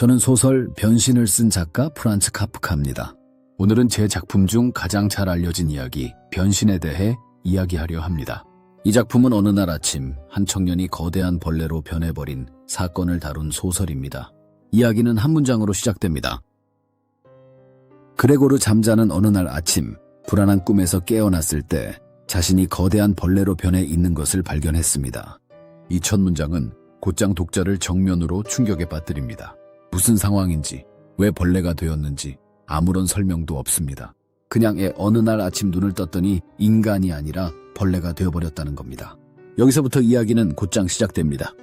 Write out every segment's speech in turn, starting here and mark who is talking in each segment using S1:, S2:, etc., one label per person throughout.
S1: 저는 소설 변신을 쓴 작가 프란츠 카프카입니다. 오늘은 제 작품 중 가장 잘 알려진 이야기, 변신에 대해 이야기하려 합니다. 이 작품은 어느 날 아침 한 청년이 거대한 벌레로 변해버린 사건을 다룬 소설입니다. 이야기는 한 문장으로 시작됩니다. 그레고르 잠자는 어느 날 아침, 불안한 꿈에서 깨어났을 때 자신이 거대한 벌레로 변해 있는 것을 발견했습니다. 이 첫 문장은 곧장 독자를 정면으로 충격에 빠뜨립니다. 무슨 상황인지, 왜 벌레가 되었는지 아무런 설명도 없습니다. 그냥 어느 날 아침 눈을 떴더니 인간이 아니라 벌레가 되어버렸다는 겁니다. 여기서부터 이야기는 곧장 시작됩니다.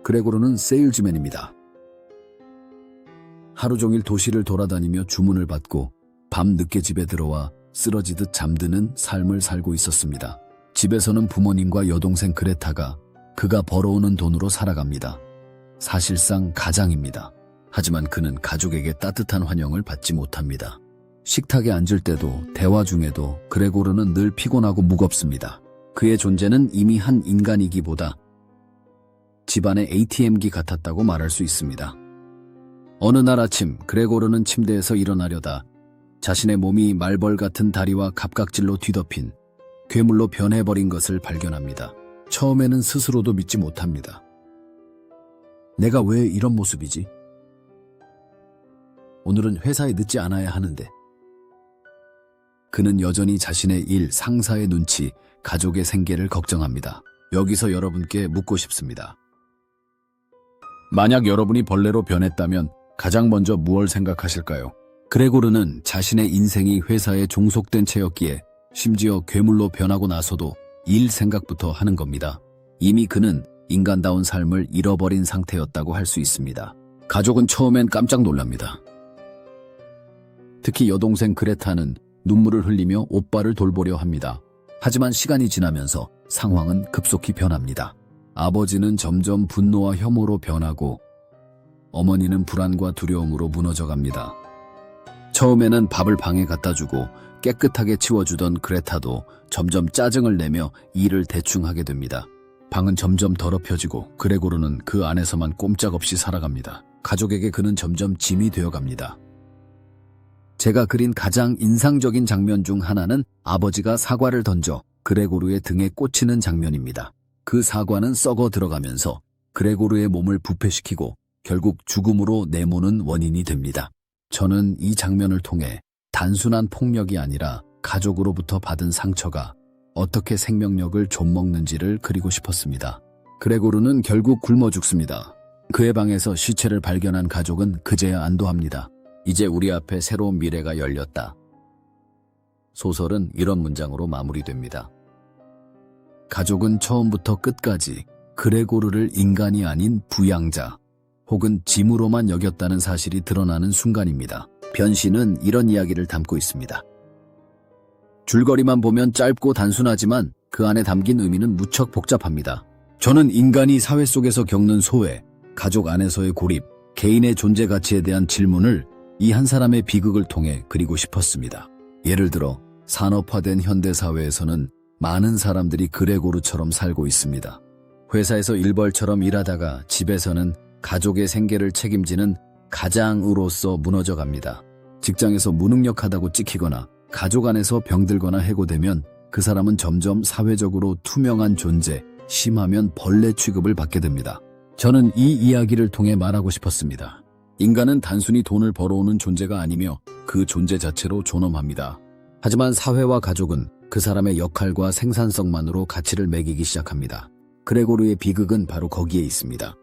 S1: 그레고르는 세일즈맨입니다. 하루 종일 도시를 돌아다니며 주문을 받고 밤 늦게 집에 들어와 쓰러지듯 잠드는 삶을 살고 있었습니다. 집에서는 부모님과 여동생 그레타가 그가 벌어오는 돈으로 살아갑니다. 사실상 가장입니다. 하지만 그는 가족에게 따뜻한 환영을 받지 못합니다. 식탁에 앉을 때도 대화 중에도 그레고르는 늘 피곤하고 무겁습니다. 그의 존재는 이미 한 인간이기보다 집안의 ATM기 같았다고 말할 수 있습니다. 어느 날 아침 그레고르는 침대에서 일어나려다 자신의 몸이 말벌 같은 다리와 갑각질로 뒤덮인 괴물로 변해버린 것을 발견합니다. 처음에는 스스로도 믿지 못합니다. 내가 왜 이런 모습이지? 오늘은 회사에 늦지 않아야 하는데. 그는 여전히 자신의 일, 상사의 눈치, 가족의 생계를 걱정합니다. 여기서 여러분께 묻고 싶습니다. 만약 여러분이 벌레로 변했다면 가장 먼저 무엇을 생각하실까요? 그레고르는 자신의 인생이 회사에 종속된 채였기에 심지어 괴물로 변하고 나서도 일 생각부터 하는 겁니다. 이미 그는 인간다운 삶을 잃어버린 상태였다고 할 수 있습니다. 가족은 처음엔 깜짝 놀랍니다. 특히 여동생 그레타는 눈물을 흘리며 오빠를 돌보려 합니다. 하지만 시간이 지나면서 상황은 급속히 변합니다. 아버지는 점점 분노와 혐오로 변하고 어머니는 불안과 두려움으로 무너져갑니다. 처음에는 밥을 방에 갖다 주고 깨끗하게 치워주던 그레타도 점점 짜증을 내며 일을 대충 하게 됩니다. 방은 점점 더럽혀지고 그레고르는 그 안에서만 꼼짝없이 살아갑니다. 가족에게 그는 점점 짐이 되어갑니다. 제가 그린 가장 인상적인 장면 중 하나는 아버지가 사과를 던져 그레고르의 등에 꽂히는 장면입니다. 그 사과는 썩어 들어가면서 그레고르의 몸을 부패시키고 결국 죽음으로 내모는 원인이 됩니다. 저는 이 장면을 통해 단순한 폭력이 아니라 가족으로부터 받은 상처가 어떻게 생명력을 좀먹는지를 그리고 싶었습니다. 그레고르는 결국 굶어 죽습니다. 그의 방에서 시체를 발견한 가족은 그제야 안도합니다. 이제 우리 앞에 새로운 미래가 열렸다. 소설은 이런 문장으로 마무리됩니다. 가족은 처음부터 끝까지 그레고르를 인간이 아닌 부양자 혹은 짐으로만 여겼다는 사실이 드러나는 순간입니다. 변신은 이런 이야기를 담고 있습니다. 줄거리만 보면 짧고 단순하지만 그 안에 담긴 의미는 무척 복잡합니다. 저는 인간이 사회 속에서 겪는 소외, 가족 안에서의 고립, 개인의 존재 가치에 대한 질문을 이 한 사람의 비극을 통해 그리고 싶었습니다. 예를 들어 산업화된 현대사회에서는 많은 사람들이 그레고르처럼 살고 있습니다. 회사에서 일벌처럼 일하다가 집에서는 가족의 생계를 책임지는 가장으로서 무너져갑니다. 직장에서 무능력하다고 찍히거나 가족 안에서 병들거나 해고되면 그 사람은 점점 사회적으로 투명한 존재, 심하면 벌레 취급을 받게 됩니다. 저는 이 이야기를 통해 말하고 싶었습니다. 인간은 단순히 돈을 벌어오는 존재가 아니며 그 존재 자체로 존엄합니다. 하지만 사회와 가족은 그 사람의 역할과 생산성만으로 가치를 매기기 시작합니다. 그레고르의 비극은 바로 거기에 있습니다.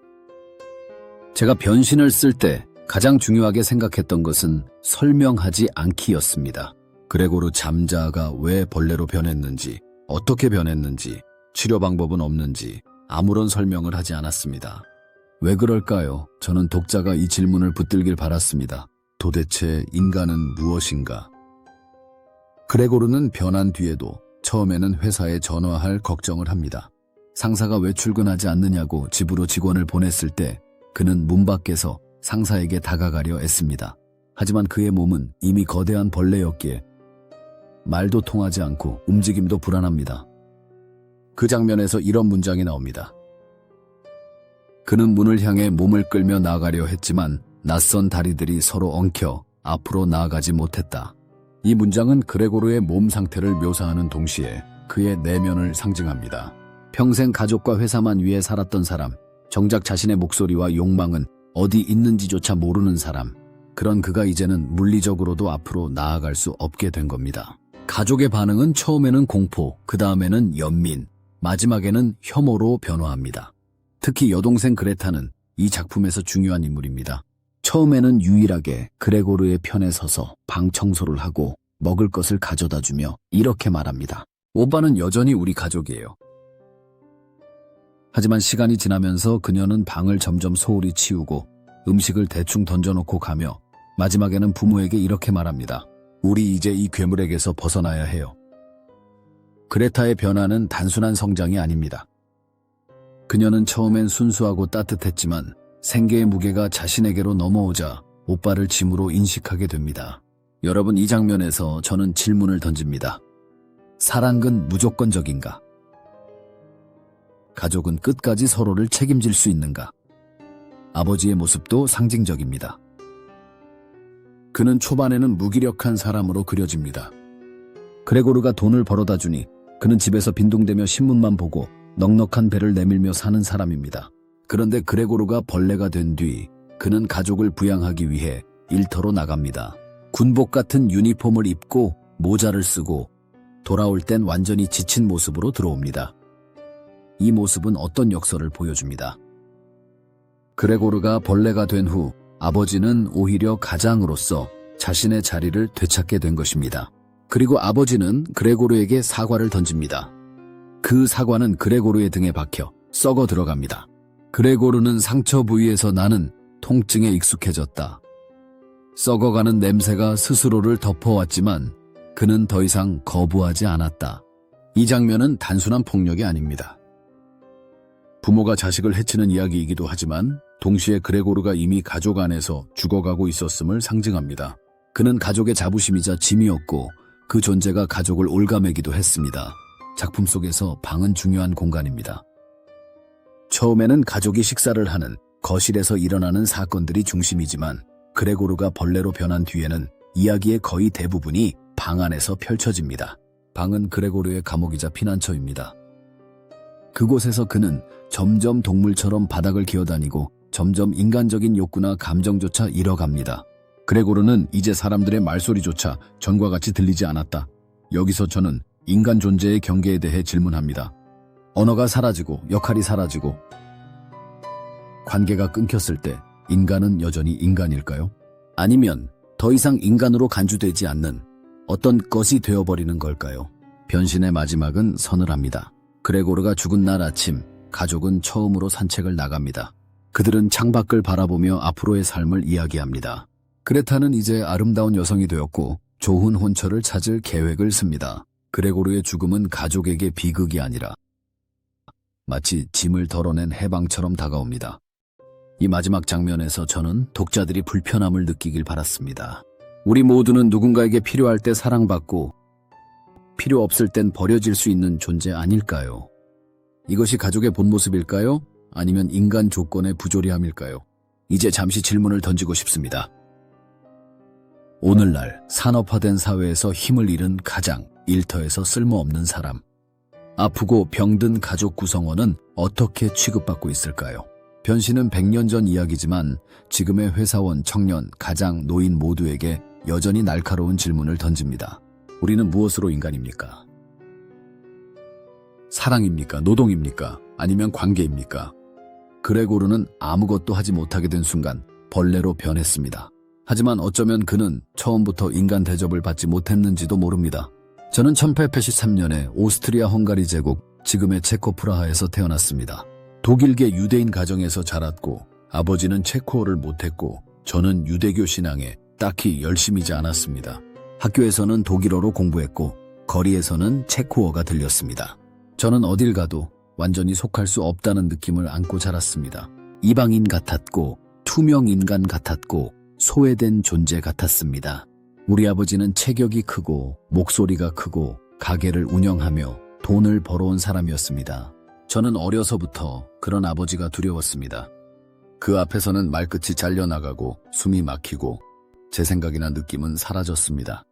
S1: 제가 변신을 쓸 때 가장 중요하게 생각했던 것은 설명하지 않기였습니다. 그레고르 잠자가 왜 벌레로 변했는지, 어떻게 변했는지, 치료 방법은 없는지 아무런 설명을 하지 않았습니다. 왜 그럴까요? 저는 독자가 이 질문을 붙들길 바랐습니다. 도대체 인간은 무엇인가? 그레고르는 변한 뒤에도 처음에는 회사에 전화할 걱정을 합니다. 상사가 왜 출근하지 않느냐고 집으로 직원을 보냈을 때 그는 문 밖에서 상사에게 다가가려 애씁니다. 하지만 그의 몸은 이미 거대한 벌레였기에 말도 통하지 않고 움직임도 불안합니다. 그 장면에서 이런 문장이 나옵니다. 그는 문을 향해 몸을 끌며 나아가려 했지만 낯선 다리들이 서로 엉켜 앞으로 나아가지 못했다. 이 문장은 그레고르의 몸 상태를 묘사하는 동시에 그의 내면을 상징합니다. 평생 가족과 회사만 위해 살았던 사람, 정작 자신의 목소리와 욕망은 어디 있는지조차 모르는 사람, 그런 그가 이제는 물리적으로도 앞으로 나아갈 수 없게 된 겁니다. 가족의 반응은 처음에는 공포, 그 다음에는 연민, 마지막에는 혐오로 변화합니다. 특히 여동생 그레타는 이 작품에서 중요한 인물입니다. 처음에는 유일하게 그레고르의 편에 서서 방 청소를 하고 먹을 것을 가져다 주며 이렇게 말합니다. 오빠는 여전히 우리 가족이에요. 하지만 시간이 지나면서 그녀는 방을 점점 소홀히 치우고 음식을 대충 던져놓고 가며 마지막에는 부모에게 이렇게 말합니다. 우리 이제 이 괴물에게서 벗어나야 해요. 그레타의 변화는 단순한 성장이 아닙니다. 그녀는 처음엔 순수하고 따뜻했지만 생계의 무게가 자신에게로 넘어오자 오빠를 짐으로 인식하게 됩니다. 여러분, 이 장면에서 저는 질문을 던집니다. 사랑은 무조건적인가? 가족은 끝까지 서로를 책임질 수 있는가? 아버지의 모습도 상징적입니다. 그는 초반에는 무기력한 사람으로 그려집니다. 그레고르가 돈을 벌어다 주니 그는 집에서 빈둥대며 신문만 보고 넉넉한 배를 내밀며 사는 사람입니다. 그런데 그레고르가 벌레가 된 뒤 그는 가족을 부양하기 위해 일터로 나갑니다. 군복 같은 유니폼을 입고 모자를 쓰고 돌아올 땐 완전히 지친 모습으로 들어옵니다. 이 모습은 어떤 역설을 보여줍니다. 그레고르가 벌레가 된 후 아버지는 오히려 가장으로서 자신의 자리를 되찾게 된 것입니다. 그리고 아버지는 그레고르에게 사과를 던집니다. 그 사과는 그레고르의 등에 박혀 썩어 들어갑니다. 그레고르는 상처 부위에서 나는 통증에 익숙해졌다. 썩어가는 냄새가 스스로를 덮어왔지만 그는 더 이상 거부하지 않았다. 이 장면은 단순한 폭력이 아닙니다. 부모가 자식을 해치는 이야기이기도 하지만 동시에 그레고르가 이미 가족 안에서 죽어가고 있었음을 상징합니다. 그는 가족의 자부심이자 짐이었고 그 존재가 가족을 올가매기도 했습니다. 작품 속에서 방은 중요한 공간입니다. 처음에는 가족이 식사를 하는 거실에서 일어나는 사건들이 중심이지만 그레고르가 벌레로 변한 뒤에는 이야기의 거의 대부분이 방 안에서 펼쳐집니다. 방은 그레고르의 감옥이자 피난처입니다. 그곳에서 그는 점점 동물처럼 바닥을 기어다니고 점점 인간적인 욕구나 감정조차 잃어갑니다. 그레고르는 이제 사람들의 말소리조차 전과 같이 들리지 않았다. 여기서 저는 인간 존재의 경계에 대해 질문합니다. 언어가 사라지고 역할이 사라지고 관계가 끊겼을 때 인간은 여전히 인간일까요? 아니면 더 이상 인간으로 간주되지 않는 어떤 것이 되어버리는 걸까요? 변신의 마지막은 서늘합니다. 그레고르가 죽은 날 아침, 가족은 처음으로 산책을 나갑니다. 그들은 창밖을 바라보며 앞으로의 삶을 이야기합니다. 그레타는 이제 아름다운 여성이 되었고 좋은 혼처를 찾을 계획을 씁니다. 그레고르의 죽음은 가족에게 비극이 아니라 마치 짐을 덜어낸 해방처럼 다가옵니다. 이 마지막 장면에서 저는 독자들이 불편함을 느끼길 바랐습니다. 우리 모두는 누군가에게 필요할 때 사랑받고 필요 없을 땐 버려질 수 있는 존재 아닐까요? 이것이 가족의 본 모습일까요? 아니면 인간 조건의 부조리함일까요? 이제 잠시 질문을 던지고 싶습니다. 오늘날 산업화된 사회에서 힘을 잃은 가장, 일터에서 쓸모없는 사람, 아프고 병든 가족 구성원은 어떻게 취급받고 있을까요? 변신은 100년 전 이야기지만 지금의 회사원, 청년, 가장, 노인 모두에게 여전히 날카로운 질문을 던집니다. 우리는 무엇으로 인간입니까? 사랑입니까? 노동입니까? 아니면 관계입니까? 그레고르는 아무것도 하지 못하게 된 순간 벌레로 변했습니다. 하지만 어쩌면 그는 처음부터 인간 대접을 받지 못했는지도 모릅니다. 저는 1883년에 오스트리아 헝가리 제국, 지금의 체코 프라하에서 태어났습니다. 독일계 유대인 가정에서 자랐고 아버지는 체코어를 못했고 저는 유대교 신앙에 딱히 열심이지 않았습니다. 학교에서는 독일어로 공부했고 거리에서는 체코어가 들렸습니다. 저는 어딜 가도 완전히 속할 수 없다는 느낌을 안고 자랐습니다. 이방인 같았고 투명 인간 같았고 소외된 존재 같았습니다. 우리 아버지는 체격이 크고 목소리가 크고 가게를 운영하며 돈을 벌어온 사람이었습니다. 저는 어려서부터 그런 아버지가 두려웠습니다. 그 앞에서는 말끝이 잘려나가고 숨이 막히고 제 생각이나 느낌은 사라졌습니다.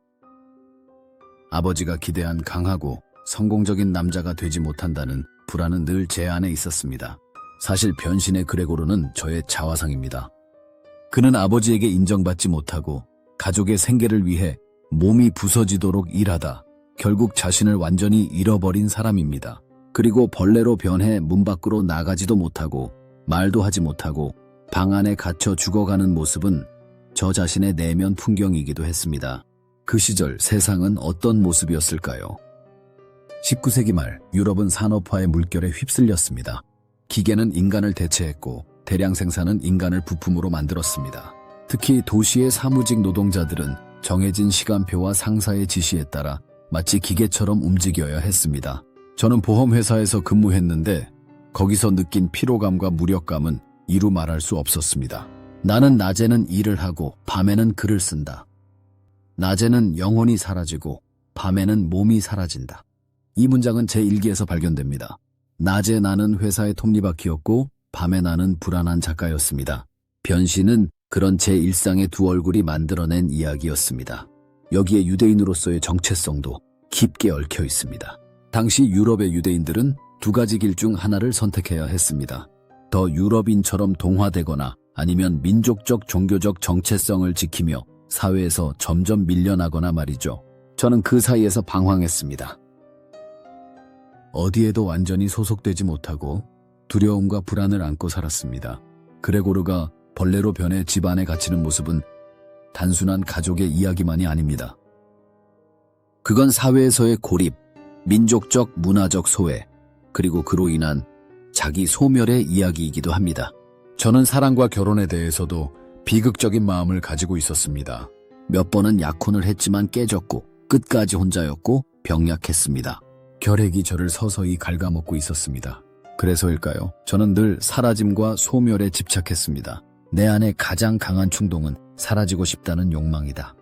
S1: 아버지가 기대한 강하고 성공적인 남자가 되지 못한다는 불안은 늘 제 안에 있었습니다. 사실 변신의 그레고르는 저의 자화상입니다. 그는 아버지에게 인정받지 못하고 가족의 생계를 위해 몸이 부서지도록 일하다 결국 자신을 완전히 잃어버린 사람입니다. 그리고 벌레로 변해 문 밖으로 나가지도 못하고 말도 하지 못하고 방 안에 갇혀 죽어가는 모습은 저 자신의 내면 풍경이기도 했습니다. 그 시절 세상은 어떤 모습이었을까요? 19세기 말 유럽은 산업화의 물결에 휩쓸렸습니다. 기계는 인간을 대체했고 대량 생산은 인간을 부품으로 만들었습니다. 특히 도시의 사무직 노동자들은 정해진 시간표와 상사의 지시에 따라 마치 기계처럼 움직여야 했습니다. 저는 보험회사에서 근무했는데 거기서 느낀 피로감과 무력감은 이루 말할 수 없었습니다. 나는 낮에는 일을 하고 밤에는 글을 쓴다. 낮에는 영혼이 사라지고 밤에는 몸이 사라진다. 이 문장은 제 일기에서 발견됩니다. 낮에 나는 회사의 톱니바퀴였고 밤에 나는 불안한 작가였습니다. 변신은 그런 제 일상의 두 얼굴이 만들어낸 이야기였습니다. 여기에 유대인으로서의 정체성도 깊게 얽혀 있습니다. 당시 유럽의 유대인들은 두 가지 길 중 하나를 선택해야 했습니다. 더 유럽인처럼 동화되거나 아니면 민족적 종교적 정체성을 지키며 사회에서 점점 밀려나거나 말이죠. 저는 그 사이에서 방황했습니다. 어디에도 완전히 소속되지 못하고 두려움과 불안을 안고 살았습니다. 그레고르가 벌레로 변해 집 안에 갇히는 모습은 단순한 가족의 이야기만이 아닙니다. 그건 사회에서의 고립, 민족적 문화적 소외, 그리고 그로 인한 자기 소멸의 이야기이기도 합니다. 저는 사랑과 결혼에 대해서도 비극적인 마음을 가지고 있었습니다. 몇 번은 약혼을 했지만 깨졌고 끝까지 혼자였고 병약했습니다. 결핵이 저를 서서히 갉아먹고 있었습니다. 그래서일까요? 저는 늘 사라짐과 소멸에 집착했습니다. 내 안에 가장 강한 충동은 사라지고 싶다는 욕망이다.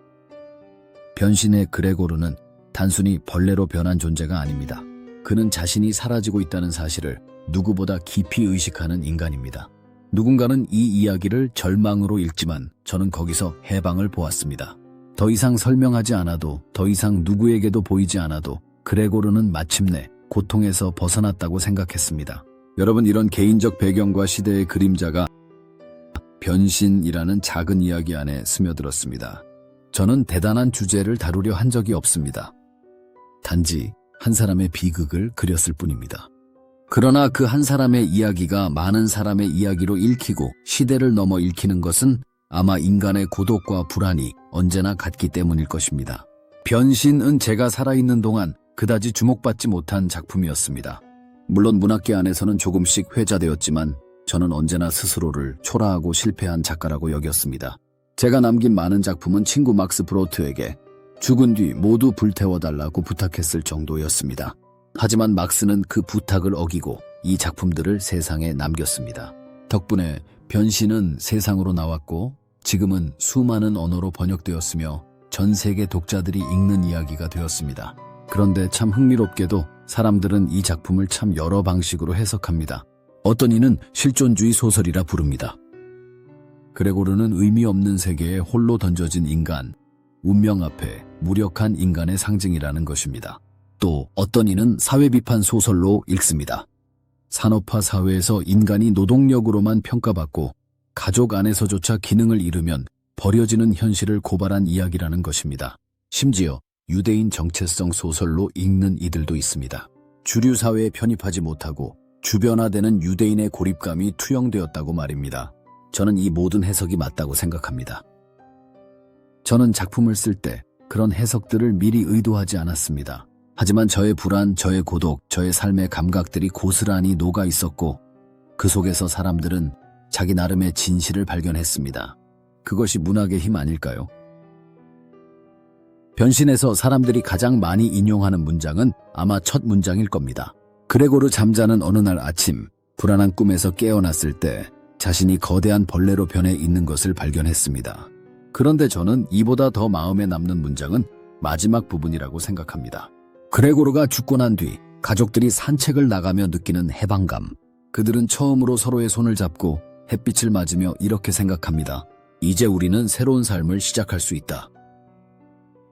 S1: 변신의 그레고르는 단순히 벌레로 변한 존재가 아닙니다. 그는 자신이 사라지고 있다는 사실을 누구보다 깊이 의식하는 인간입니다. 누군가는 이 이야기를 절망으로 읽지만 저는 거기서 해방을 보았습니다. 더 이상 설명하지 않아도, 더 이상 누구에게도 보이지 않아도 그레고르는 마침내 고통에서 벗어났다고 생각했습니다. 여러분, 이런 개인적 배경과 시대의 그림자가 변신이라는 작은 이야기 안에 스며들었습니다. 저는 대단한 주제를 다루려 한 적이 없습니다. 단지 한 사람의 비극을 그렸을 뿐입니다. 그러나 그 한 사람의 이야기가 많은 사람의 이야기로 읽히고 시대를 넘어 읽히는 것은 아마 인간의 고독과 불안이 언제나 같기 때문일 것입니다. 변신은 제가 살아있는 동안 그다지 주목받지 못한 작품이었습니다. 물론 문학계 안에서는 조금씩 회자되었지만 저는 언제나 스스로를 초라하고 실패한 작가라고 여겼습니다. 제가 남긴 많은 작품은 친구 막스 브로트에게 죽은 뒤 모두 불태워달라고 부탁했을 정도였습니다. 하지만 막스는 그 부탁을 어기고 이 작품들을 세상에 남겼습니다. 덕분에 변신은 세상으로 나왔고 지금은 수많은 언어로 번역되었으며 전 세계 독자들이 읽는 이야기가 되었습니다. 그런데 참 흥미롭게도 사람들은 이 작품을 참 여러 방식으로 해석합니다. 어떤 이는 실존주의 소설이라 부릅니다. 그레고르는 의미 없는 세계에 홀로 던져진 인간, 운명 앞에 무력한 인간의 상징이라는 것입니다. 또 어떤 이는 사회비판 소설로 읽습니다. 산업화 사회에서 인간이 노동력으로만 평가받고 가족 안에서조차 기능을 잃으면 버려지는 현실을 고발한 이야기라는 것입니다. 심지어 유대인 정체성 소설로 읽는 이들도 있습니다. 주류 사회에 편입하지 못하고 주변화되는 유대인의 고립감이 투영되었다고 말입니다. 저는 이 모든 해석이 맞다고 생각합니다. 저는 작품을 쓸 때 그런 해석들을 미리 의도하지 않았습니다. 하지만 저의 불안, 저의 고독, 저의 삶의 감각들이 고스란히 녹아 있었고 그 속에서 사람들은 자기 나름의 진실을 발견했습니다. 그것이 문학의 힘 아닐까요? 변신에서 사람들이 가장 많이 인용하는 문장은 아마 첫 문장일 겁니다. 그레고르 잠자는 어느 날 아침, 불안한 꿈에서 깨어났을 때 자신이 거대한 벌레로 변해 있는 것을 발견했습니다. 그런데 저는 이보다 더 마음에 남는 문장은 마지막 부분이라고 생각합니다. 그레고르가 죽고 난 뒤 가족들이 산책을 나가며 느끼는 해방감. 그들은 처음으로 서로의 손을 잡고 햇빛을 맞으며 이렇게 생각합니다. 이제 우리는 새로운 삶을 시작할 수 있다.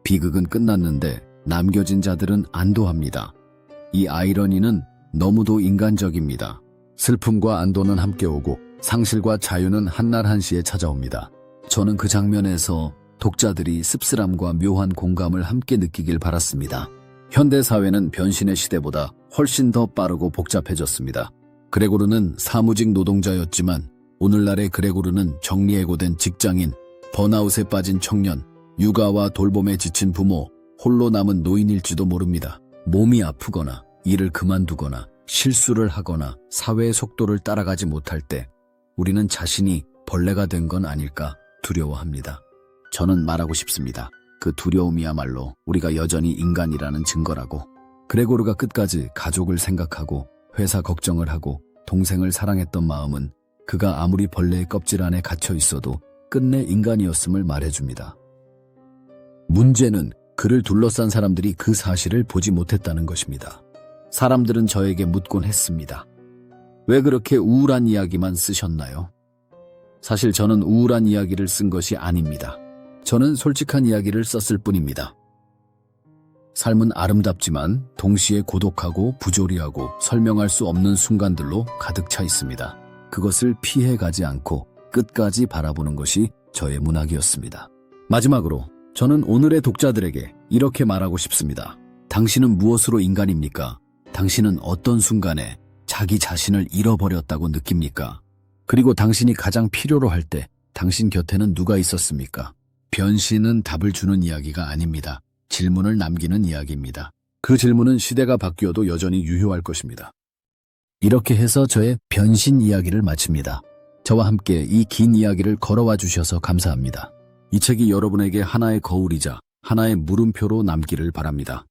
S1: 비극은 끝났는데 남겨진 자들은 안도합니다. 이 아이러니는 너무도 인간적입니다. 슬픔과 안도는 함께 오고 상실과 자유는 한날 한시에 찾아옵니다. 저는 그 장면에서 독자들이 씁쓸함과 묘한 공감을 함께 느끼길 바랐습니다. 현대 사회는 변신의 시대보다 훨씬 더 빠르고 복잡해졌습니다. 그레고르는 사무직 노동자였지만 오늘날의 그레고르는 정리해고된 직장인, 번아웃에 빠진 청년, 육아와 돌봄에 지친 부모, 홀로 남은 노인일지도 모릅니다. 몸이 아프거나 일을 그만두거나 실수를 하거나 사회의 속도를 따라가지 못할 때 우리는 자신이 벌레가 된 건 아닐까 두려워합니다. 저는 말하고 싶습니다. 그 두려움이야말로 우리가 여전히 인간이라는 증거라고. 그레고르가 끝까지 가족을 생각하고 회사 걱정을 하고 동생을 사랑했던 마음은 그가 아무리 벌레의 껍질 안에 갇혀 있어도 끝내 인간이었음을 말해줍니다. 문제는 그를 둘러싼 사람들이 그 사실을 보지 못했다는 것입니다. 사람들은 저에게 묻곤 했습니다. 왜 그렇게 우울한 이야기만 쓰셨나요? 사실 저는 우울한 이야기를 쓴 것이 아닙니다. 저는 솔직한 이야기를 썼을 뿐입니다. 삶은 아름답지만 동시에 고독하고 부조리하고 설명할 수 없는 순간들로 가득 차 있습니다. 그것을 피해가지 않고 끝까지 바라보는 것이 저의 문학이었습니다. 마지막으로 저는 오늘의 독자들에게 이렇게 말하고 싶습니다. 당신은 무엇으로 인간입니까? 당신은 어떤 순간에 자기 자신을 잃어버렸다고 느낍니까? 그리고 당신이 가장 필요로 할 때 당신 곁에는 누가 있었습니까? 변신은 답을 주는 이야기가 아닙니다. 질문을 남기는 이야기입니다. 그 질문은 시대가 바뀌어도 여전히 유효할 것입니다. 이렇게 해서 저의 변신 이야기를 마칩니다. 저와 함께 이 긴 이야기를 걸어와 주셔서 감사합니다. 이 책이 여러분에게 하나의 거울이자 하나의 물음표로 남기를 바랍니다.